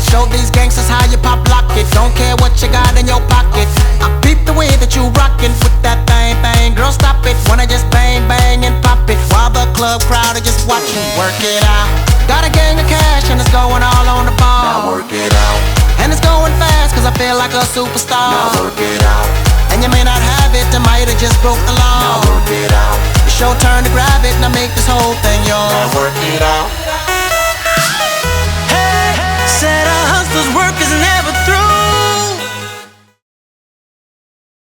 Show these gangsters how you pop lock it. Don't care what you got in your pocket. I peep the way that you rockin' with that thing. Girl, stop it. Wanna just bang, bang and pop it while the club crowd are just watching. Work it out. Got a gang of cash and it's going all on the ball. Now work it out. And it's going fast cause I feel like a superstar. Now work it out. And you may not have it, I might have just broke the law. Now work it out. It's your turn to grab it, now make this whole thing yours. Now work it